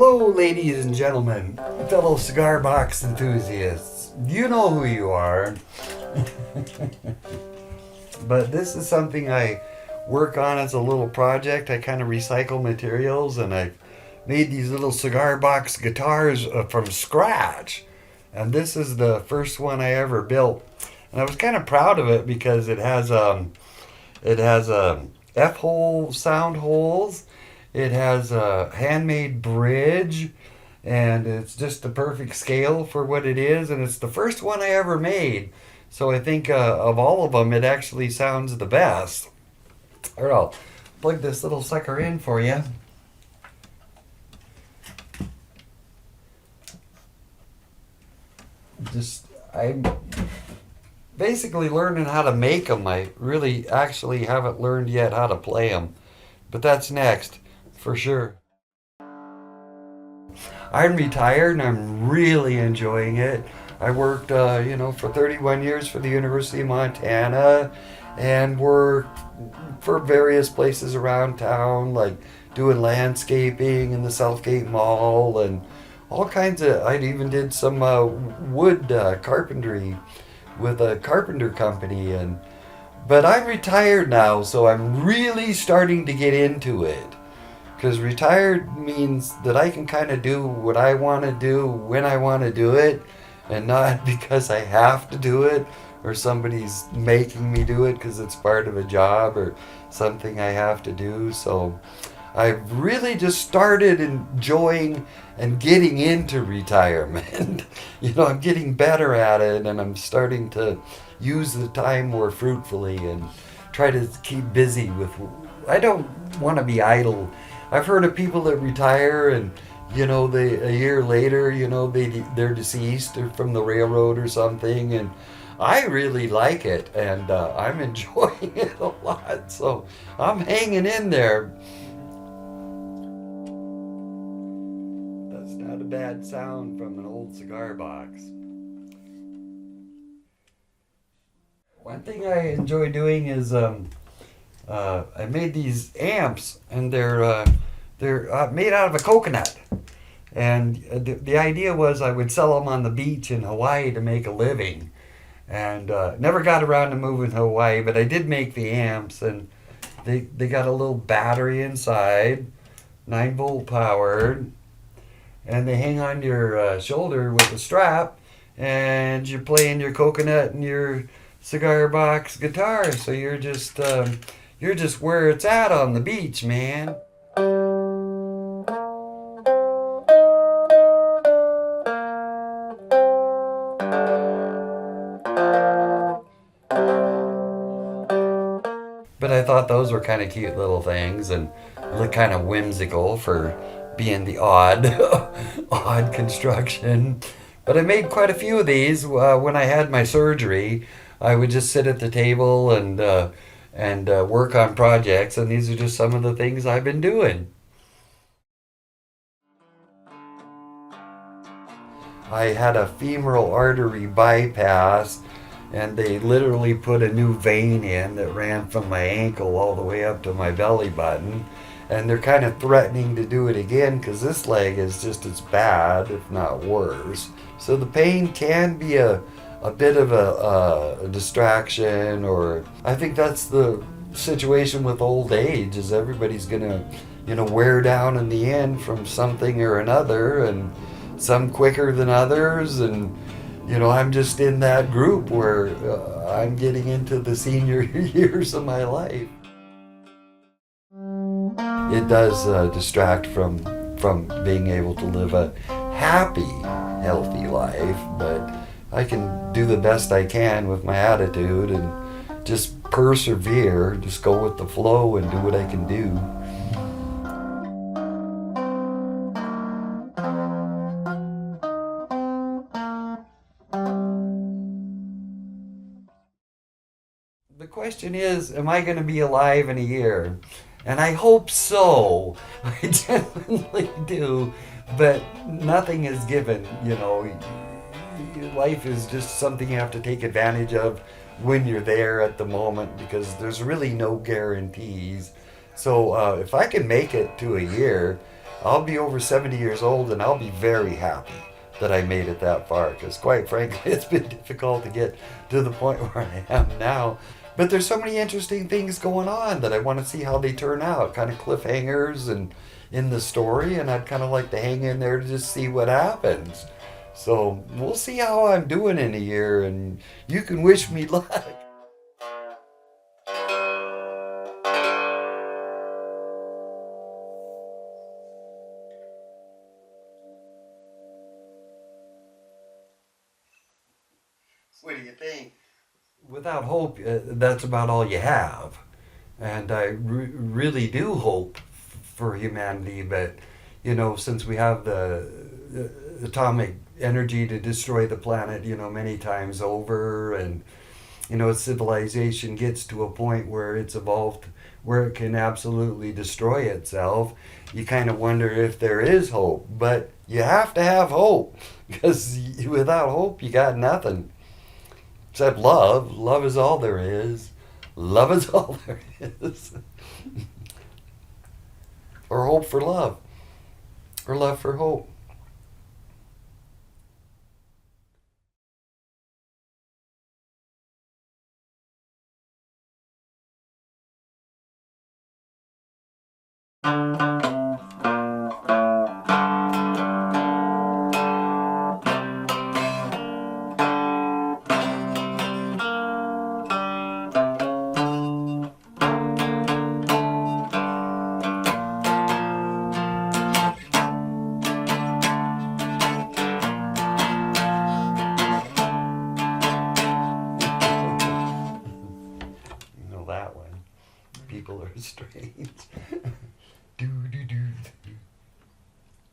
Hello, ladies and gentlemen, fellow cigar box enthusiasts. You know who you are. But this is something I work on as a little project. I kind of recycle materials, and I've made these little cigar box guitars from scratch. And this is the first one I ever built. And I was kind of proud of it because it has F-hole sound holes. It has a handmade bridge, and it's just the perfect scale for what it is, and it's the first one I ever made. So I think of all of them, it actually sounds the best. All right, I'll plug this little sucker in for you. I'm basically learning how to make them. I really actually haven't learned yet how to play them, but that's next. For sure. I'm retired and I'm really enjoying it. I worked, for 31 years for the University of Montana and worked for various places around town, like doing landscaping in the Southgate Mall and all kinds of, I even did some wood carpentry with a carpenter company. But I'm retired now, so I'm really starting to get into it. Because retired means that I can kind of do what I want to do when I want to do it, and not because I have to do it or somebody's making me do it because it's part of a job or something I have to do. So I've really just started enjoying and getting into retirement. I'm getting better at it, and I'm starting to use the time more fruitfully and try to keep busy with. I don't want to be idle. I've heard of people that retire and, they a year later, they're deceased or from the railroad or something. And I really like it, and I'm enjoying it a lot. So I'm hanging in there. That's not a bad sound from an old cigar box. One thing I enjoy doing is I made these amps, and they're made out of a coconut. And the idea was I would sell them on the beach in Hawaii to make a living. And never got around to moving to Hawaii, but I did make the amps, and they got a little battery inside, 9-volt powered, and they hang on your shoulder with a strap, and you're playing your coconut and your cigar box guitar. So you're just where it's at on the beach, man. But I thought those were kind of cute little things and look kind of whimsical for being the odd construction. But I made quite a few of these when I had my surgery. I would just sit at the table and work on projects, and these are just some of the things I've been doing. I had a femoral artery bypass, and they literally put a new vein in that ran from my ankle all the way up to my belly button, and they're kind of threatening to do it again because this leg is just as bad, if not worse. So the pain can be a bit of a distraction, or I think that's the situation with old age, is everybody's gonna wear down in the end from something or another, and some quicker than others. And I'm just in that group where I'm getting into the senior years of my life. It does distract from being able to live a happy, healthy life, but I can do the best I can with my attitude and just persevere, just go with the flow and do what I can do. The question is, am I going to be alive in a year? And I hope so. I genuinely do, but nothing is given, Life is just something you have to take advantage of when you're there at the moment, because there's really no guarantees. So if I can make it to a year, I'll be over 70 years old and I'll be very happy that I made it that far, because quite frankly, it's been difficult to get to the point where I am now. But there's so many interesting things going on that I want to see how they turn out, kind of cliffhangers and in the story, and I'd kind of like to hang in there to just see what happens. So we'll see how I'm doing in a year, and you can wish me luck. What do you think? Without hope, that's about all you have. And I really do hope for humanity, but since we have the atomic energy to destroy the planet, many times over, and civilization gets to a point where it's evolved where it can absolutely destroy itself, you kind of wonder if there is hope. But you have to have hope, because without hope, you got nothing except love. Love is all there is. Love is all there is. Or hope for love. Or love for hope. You know that one. People are strange. Do do do.